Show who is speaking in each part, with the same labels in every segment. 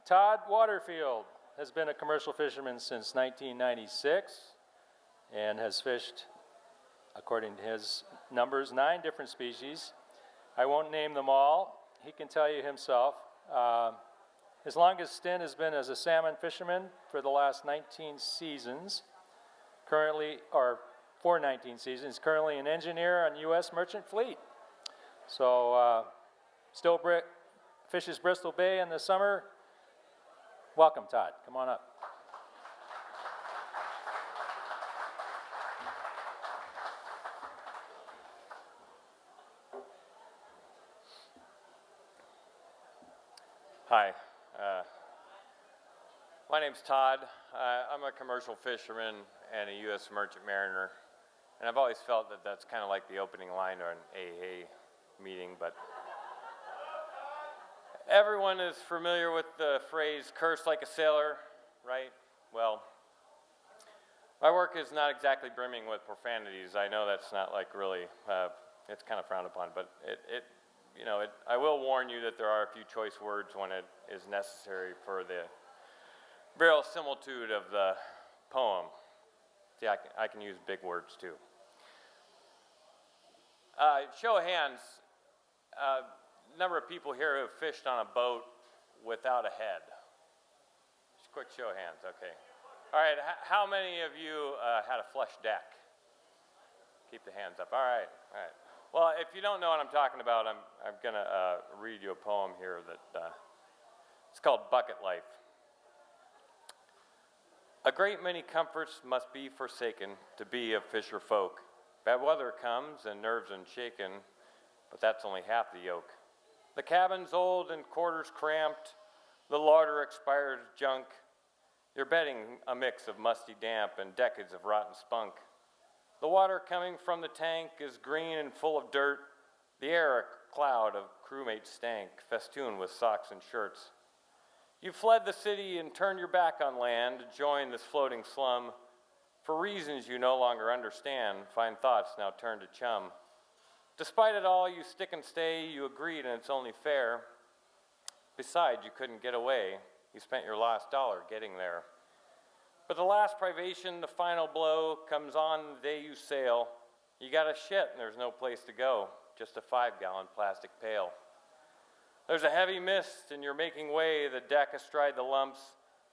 Speaker 1: Todd Waterfield has been a commercial fisherman since 1996 and has fished, according to his numbers, 9 different species. I won't name them all. He can tell you himself. His longest stint has been as a salmon fisherman for the last 19 seasons. For 19 seasons, currently an engineer on U.S. Merchant Fleet. So, still fishes Bristol Bay in the summer. Welcome, Todd. Come on up.
Speaker 2: Hi, my name's Todd. I'm a commercial fisherman and a U.S. merchant mariner, and I've always felt that that's kind of like the opening line to an AA meeting, but everyone is familiar with the phrase, curse like a sailor, right? Well, my work is not exactly brimming with profanities. I know that's not like really, it's kind of frowned upon, but I will warn you that there are a few choice words when it is necessary for the verisimilitude of the poem. See, I can use big words too. Show of hands, number of people here who have fished on a boat without a head. Just a quick show of hands, okay. All right, how many of you had a flush deck? Keep the hands up, all right. Well, if you don't know what I'm talking about, I'm going to read you a poem here that it's called Bucket Life. A great many comforts must be forsaken to be of fisher folk. Bad weather comes and nerves unshaken, but that's only half the yoke. The cabin's old and quarters cramped, the larder expired junk. Your bedding a mix of musty damp and decades of rotten spunk. The water coming from the tank is green and full of dirt, the air a cloud of crewmate stank, festooned with socks and shirts. You fled the city and turned your back on land to join this floating slum. For reasons you no longer understand, fine thoughts now turn to chum. Despite it all, you stick and stay, you agreed and it's only fair. Besides, you couldn't get away. You spent your last dollar getting there. But the last privation, the final blow, comes on the day you sail. You got a shit and there's no place to go, just a 5-gallon plastic pail. There's a heavy mist and you're making way, the deck astride the lumps.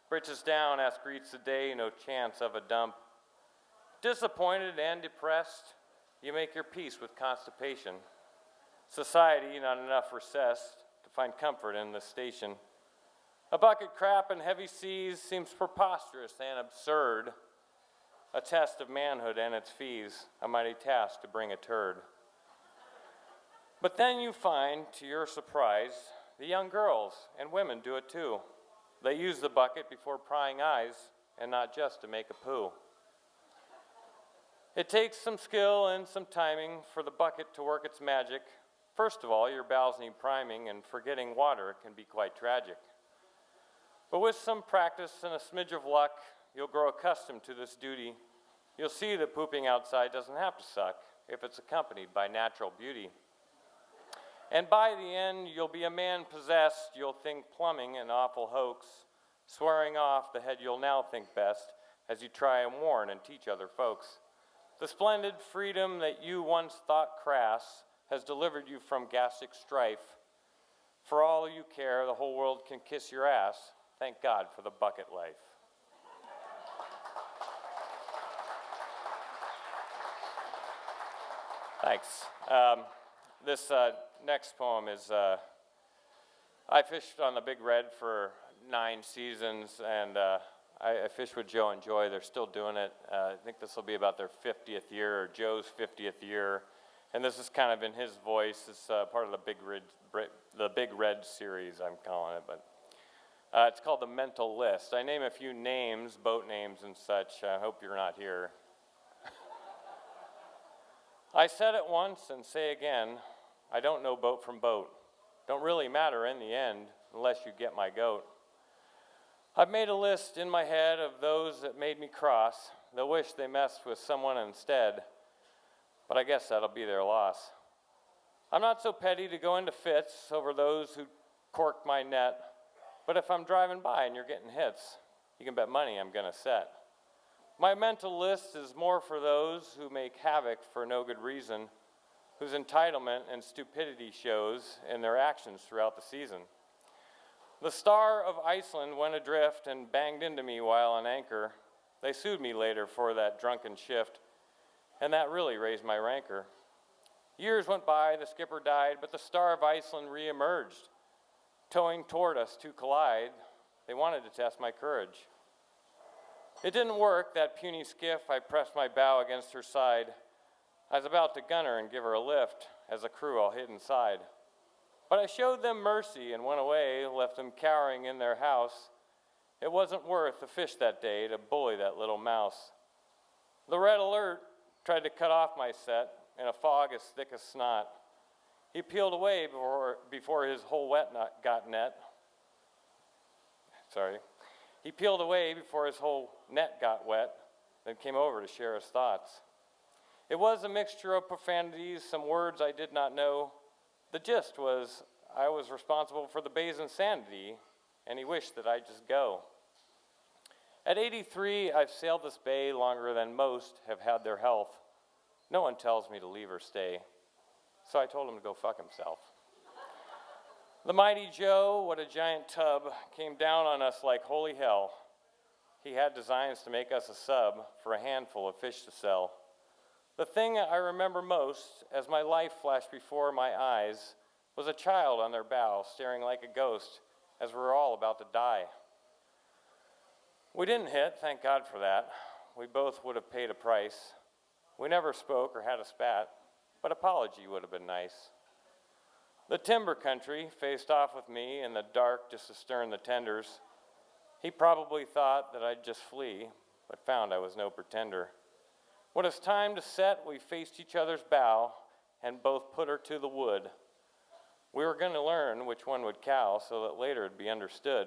Speaker 2: Britches down, ass greets the day, no chance of a dump. Disappointed and depressed, you make your peace with constipation. Society, not enough recess to find comfort in the station. A bucket crap and heavy seas seems preposterous and absurd. A test of manhood and its fees, a mighty task to bring a turd. But then you find, to your surprise, the young girls and women do it too. They use the bucket before prying eyes and not just to make a poo. It takes some skill and some timing for the bucket to work its magic. First of all, your bowels need priming, and forgetting water can be quite tragic. But with some practice and a smidge of luck, you'll grow accustomed to this duty. You'll see that pooping outside doesn't have to suck if it's accompanied by natural beauty. And by the end, you'll be a man possessed. You'll think plumbing an awful hoax, swearing off the head you'll now think best as you try and warn and teach other folks. The splendid freedom that you once thought crass has delivered you from gastric strife. For all you care, the whole world can kiss your ass. Thank God for the bucket life. Thanks. This next poem is, I fished on the Big Red for 9 seasons, and I fished with Joe and Joy. They're still doing it. I think this will be about their 50th year, or Joe's 50th year, and this is kind of in his voice. It's part of the Big Red series, I'm calling it, but it's called The Mental List. I name a few names, boat names and such. I hope you're not here. I said it once and say again, I don't know boat from boat. Don't really matter in the end unless you get my goat. I've made a list in my head of those that made me cross. They'll wish they messed with someone instead, but I guess that'll be their loss. I'm not so petty to go into fits over those who corked my net. But if I'm driving by and you're getting hits, you can bet money I'm gonna set. My mental list is more for those who make havoc for no good reason, whose entitlement and stupidity shows in their actions throughout the season. The Star of Iceland went adrift and banged into me while on anchor. They sued me later for that drunken shift, and that really raised my rancor. Years went by, the skipper died, but the Star of Iceland reemerged, towing toward us to collide. They wanted to test my courage. It didn't work, that puny skiff. I pressed my bow against her side. I was about to gun her and give her a lift as a crew all hid inside. But I showed them mercy and went away, left them cowering in their house. It wasn't worth a fish that day to bully that little mouse. The Red Alert tried to cut off my set in a fog as thick as snot. He peeled away before his whole He peeled away before his whole net got wet, then came over to share his thoughts. It was a mixture of profanities, some words I did not know. The gist was I was responsible for the bay's insanity, and he wished that I'd just go. At 83, I've sailed this bay longer than most have had their health. No one tells me to leave or stay, so I told him to go fuck himself. The mighty Joe, what a giant tub, came down on us like holy hell. He had designs to make us a sub for a handful of fish to sell. The thing I remember most, as my life flashed before my eyes, was a child on their bow, staring like a ghost, as we were all about to die. We didn't hit, thank God for that. We both would have paid a price. We never spoke or had a spat, but apology would have been nice. The timber country faced off with me in the dark just astern the tenders. He probably thought that I'd just flee, but found I was no pretender. When it was time to set, we faced each other's bow and both put her to the wood. We were going to learn which one would cow so that later it'd be understood.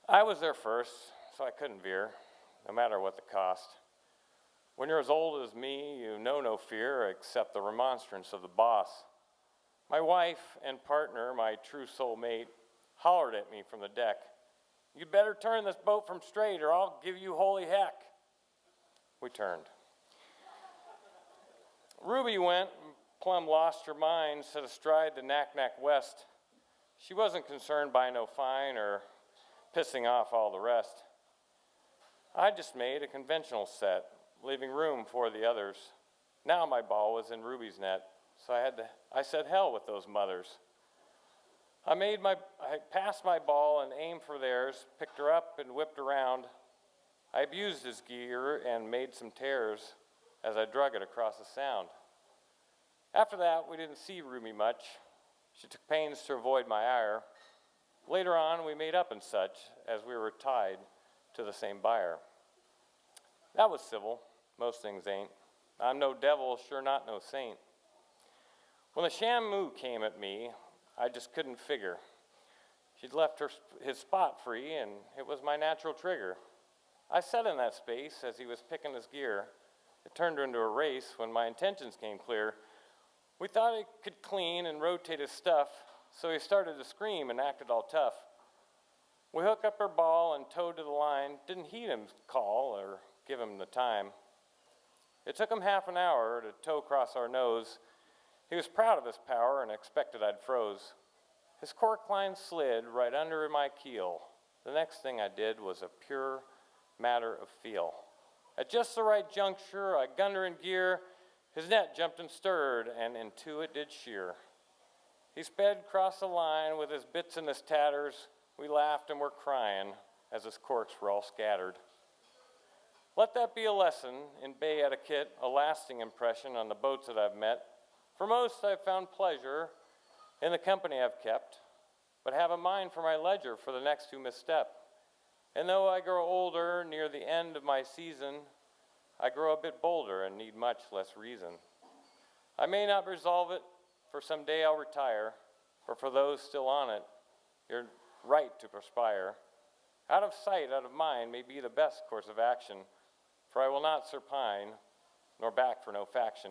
Speaker 2: I was there first, so I couldn't veer, no matter what the cost. When you're as old as me, you know no fear except the remonstrance of the boss. My wife and partner, my true soul mate, hollered at me from the deck. "You'd better turn this boat from straight or I'll give you holy heck." We turned. Ruby went, plumb lost her mind, set astride the knack-knack west. She wasn't concerned by no fine or pissing off all the rest. I just made a conventional set, leaving room for the others. Now my ball was in Ruby's net, so I said hell with those mothers. I passed my ball and aimed for theirs, picked her up and whipped around. I abused his gear and made some tears as I drug it across the sound. After that, we didn't see Ruby much. She took pains to avoid my ire. Later on, we made up and such, as we were tied to the same buyer. That was civil. Most things ain't. I'm no devil, sure not no saint. When the Shamu came at me, I just couldn't figure. She'd left his spot free, and it was my natural trigger. I sat in that space as he was picking his gear. It turned into a race when my intentions came clear. We thought he could clean and rotate his stuff, so he started to scream and acted all tough. We hooked up our ball and towed to the line, didn't heed him call or give him the time. It took him half an hour to tow across our nose. He was proud of his power and expected I'd froze. His cork line slid right under my keel. The next thing I did was a pure matter of feel. At just the right juncture, I gunned her in gear. His net jumped and stirred, and into it did sheer. He sped across the line with his bits and his tatters. We laughed and were crying as his corks were all scattered. Let that be a lesson in bay etiquette, a lasting impression on the boats that I've met. For most, I've found pleasure in the company I've kept, but have a mind for my ledger for the next who misstep. And though I grow older near the end of my season, I grow a bit bolder and need much less reason. I may not resolve it, for some day I'll retire, but for those still on it, you're right to perspire. Out of sight, out of mind may be the best course of action, for I will not supine, nor back for no faction.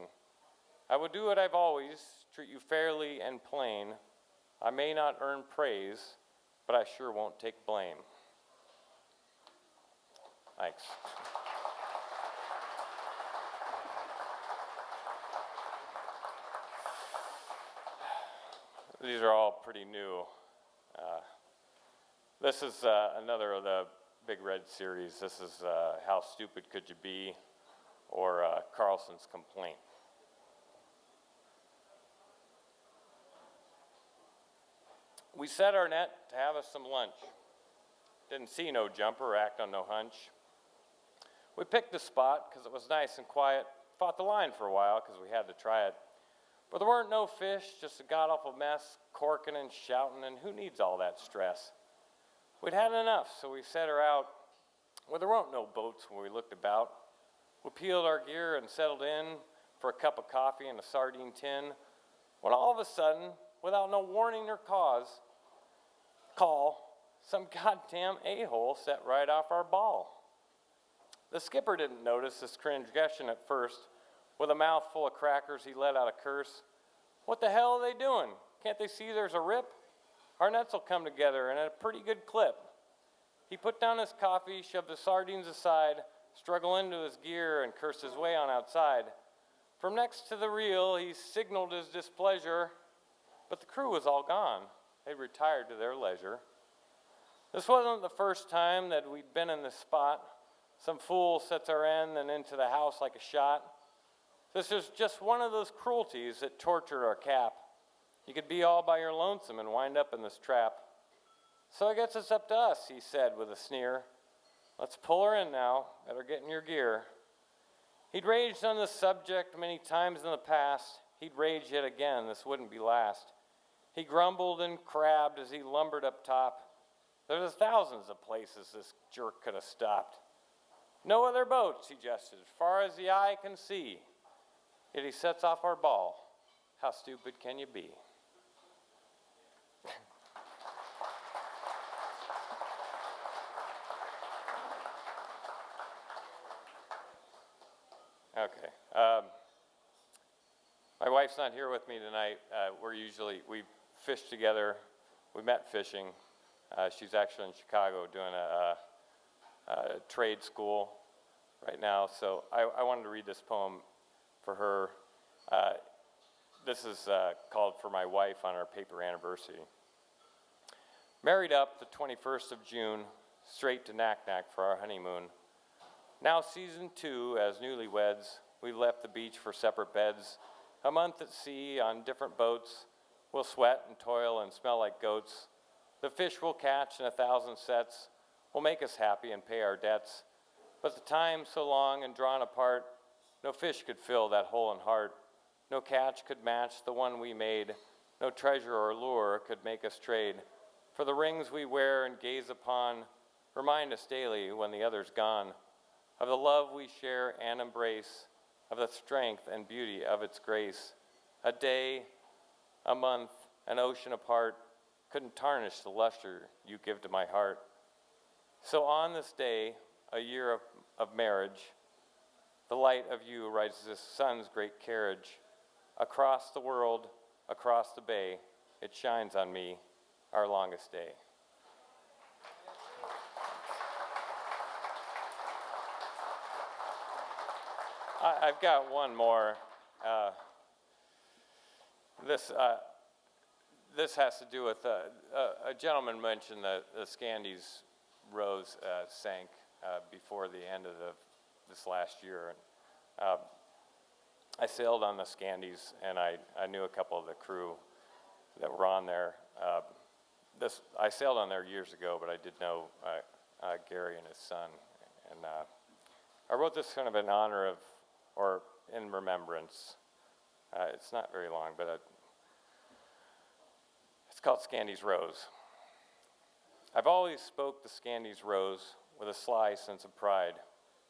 Speaker 2: I will do what I've always, treat you fairly and plain, I may not earn praise, but I sure won't take blame. Thanks. These are all pretty new. This is another of the Big Red series. This is How Stupid Could You Be, or Carlson's Complaint. We set our net to have us some lunch. Didn't see no jumper, act on no hunch. We picked the spot because it was nice and quiet. Fought the line for a while because we had to try it. But there weren't no fish, just a god-awful mess, corking and shouting, and who needs all that stress? We'd had enough, so we set her out. Well, there weren't no boats when we looked about. We peeled our gear and settled in for a cup of coffee and a sardine tin, when all of a sudden, without no warning or call, some goddamn a-hole set right off our ball. The skipper didn't notice this transgression at first. With a mouth full of crackers, he let out a curse. What the hell are they doing? Can't they see there's a rip? Our nets will come together and at a pretty good clip. He put down his coffee, shoved the sardines aside, struggled into his gear, and cursed his way on outside. From next to the reel, he signaled his displeasure, but the crew was all gone. They retired to their leisure. This wasn't the first time that we'd been in this spot. Some fool sets our end and into the house like a shot. This is just one of those cruelties that tortured our cap. You could be all by your lonesome and wind up in this trap. So I guess it's up to us, he said with a sneer. Let's pull her in now, better get in your gear. He'd raged on this subject many times in the past. He'd rage yet again, this wouldn't be last. He grumbled and crabbed as he lumbered up top. There's thousands of places this jerk could have stopped. No other boats, he jested, as far as the eye can see. Yet he sets off our ball. How stupid can you be? Okay. My wife's not here with me tonight. We fish together. We met fishing. She's actually in Chicago doing a trade school right now. So I wanted to read this poem for her. This is called For My Wife on our paper anniversary. Married up the 21st of June, straight to Knack-Knack for our honeymoon. Now season 2, as newlyweds, we left the beach for separate beds. A month at sea on different boats. We'll sweat and toil and smell like goats. The fish we'll catch in 1,000 sets will make us happy and pay our debts. But the time so long and drawn apart, no fish could fill that hole in heart. No catch could match the one we made. No treasure or lure could make us trade. For the rings we wear and gaze upon remind us daily when the other's gone of the love we share and embrace, of the strength and beauty of its grace. A day, a month, an ocean apart couldn't tarnish the luster you give to my heart. So on this day, a year of marriage, the light of you rides the sun's great carriage. Across the world, across the bay, it shines on me, our longest day. I've got one more. This has to do with a gentleman mentioned that the Scandies rose sank before the end of this last year. I sailed on the Scandies, and I knew a couple of the crew that were on there. I sailed on there years ago, but I did know Gary and his son. And I wrote this kind of in honor of, or in remembrance. It's not very long, but it's called Scandies Rose. I've always spoke the Scandies Rose with a sly sense of pride,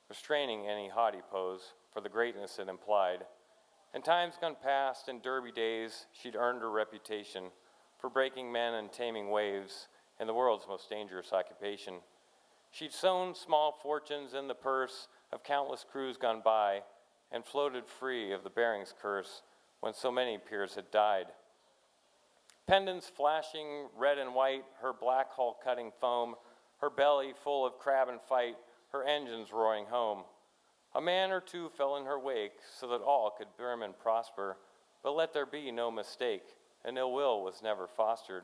Speaker 2: restraining any haughty pose for the greatness it implied. In times gone past, in Derby days, she'd earned her reputation for breaking men and taming waves in the world's most dangerous occupation. She'd sown small fortunes in the purse of countless crews gone by and floated free of the Bering's curse when so many peers had died. Pendants flashing red and white, her black hull cutting foam, her belly full of crab and fight, her engines roaring home. A man or two fell in her wake, so that all could brim and prosper, but let there be no mistake, and ill will was never fostered.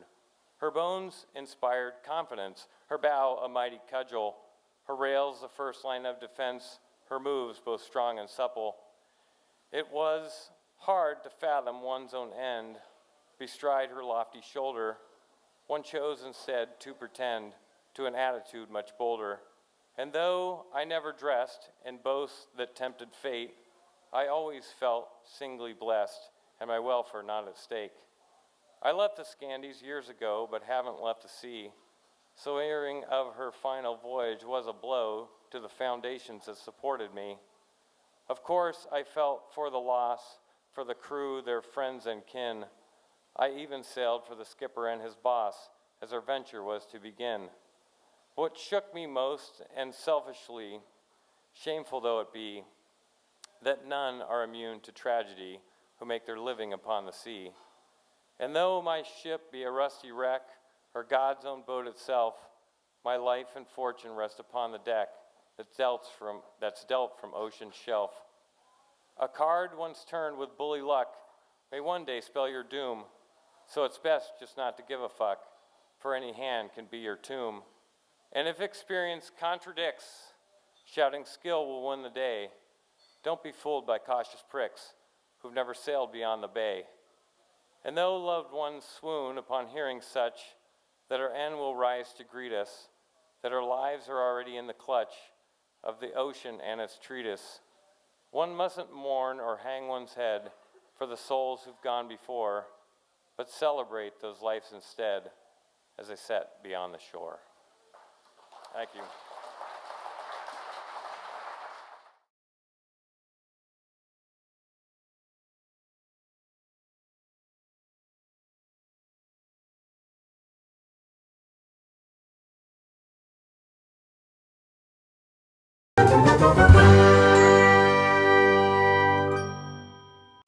Speaker 2: Her bones inspired confidence, her bow a mighty cudgel, her rails the first line of defense, her moves both strong and supple. It was hard to fathom one's own end, bestride her lofty shoulder. One chose instead to pretend to an attitude much bolder. And though I never dressed in boasts that tempted fate, I always felt singly blessed, and my welfare not at stake. I left the Scandies years ago, but haven't left the sea. So hearing of her final voyage was a blow to the foundations that supported me. Of course, I felt for the loss, for the crew, their friends and kin. I even sailed for the skipper and his boss as our venture was to begin. What shook me most, and selfishly, shameful though it be, that none are immune to tragedy who make their living upon the sea. And though my ship be a rusty wreck, or God's own boat itself, my life and fortune rest upon the deck that's dealt from ocean's shelf. A card once turned with bully luck may one day spell your doom, so it's best just not to give a fuck, for any hand can be your tomb. And if experience contradicts, shouting skill will win the day. Don't be fooled by cautious pricks who've never sailed beyond the bay. And though loved ones swoon upon hearing such, that our end will rise to greet us, that our lives are already in the clutch of the ocean and its treatise, one mustn't mourn or hang one's head for the souls who've gone before, but celebrate those lives instead as they set beyond the shore. Thank you.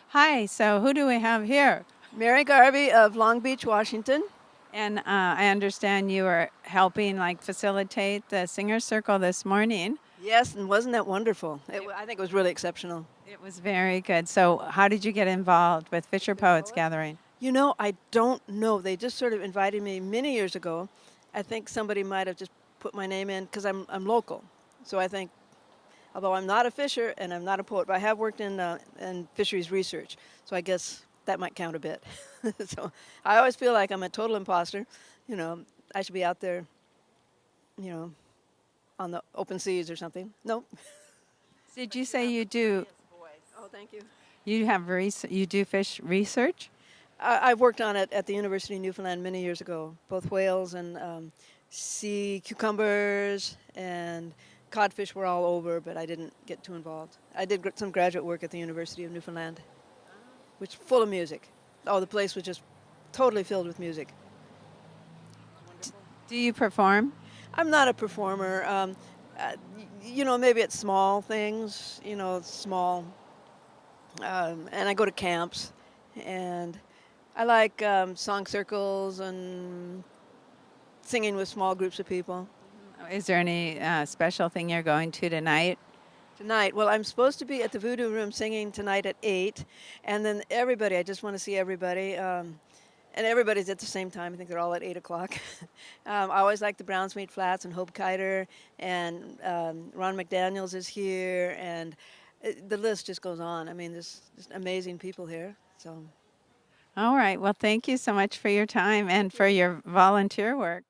Speaker 3: Hi, so who do we have here?
Speaker 4: Mary Garvey of Long Beach, Washington.
Speaker 3: And I understand you were helping facilitate the Singers Circle this morning.
Speaker 4: Yes, and wasn't that wonderful? I think it was really exceptional.
Speaker 3: It was very good. So how did you get involved with Fisher Poets Gathering?
Speaker 4: You know, I don't know. They just sort of invited me many years ago. I think somebody might have just put my name in because I'm local. So I think, although I'm not a fisher and I'm not a poet, but I have worked in fisheries research. So I guess that might count a bit. So I always feel like I'm a total imposter. You know, I should be out there, you know, on the open seas or something. Nope.
Speaker 3: Did you say you do?
Speaker 4: Oh, thank you.
Speaker 3: You do fish research?
Speaker 4: I've worked on it at the University of Newfoundland many years ago, both whales and sea cucumbers and codfish were all over, but I didn't get too involved. I did some graduate work at the University of Newfoundland, which full of music. Oh, the place was just totally filled with music.
Speaker 3: Do you perform?
Speaker 4: I'm not a performer. You know, maybe it's small things, you know, small. And I go to camps, and I like song circles and singing with small groups of people.
Speaker 3: Is there any special thing you're going to tonight?
Speaker 4: Tonight, well, I'm supposed to be at the Voodoo Room singing tonight at 8, and then everybody, I just want to see everybody, and everybody's at the same time. I think they're all at 8 o'clock. I always like the Brownsmead Flats and Hope Kiter, and Ron McDaniels is here, and the list just goes on. I mean, there's just amazing people here. So.
Speaker 3: All right. Well, thank you so much for your time and for your volunteer work.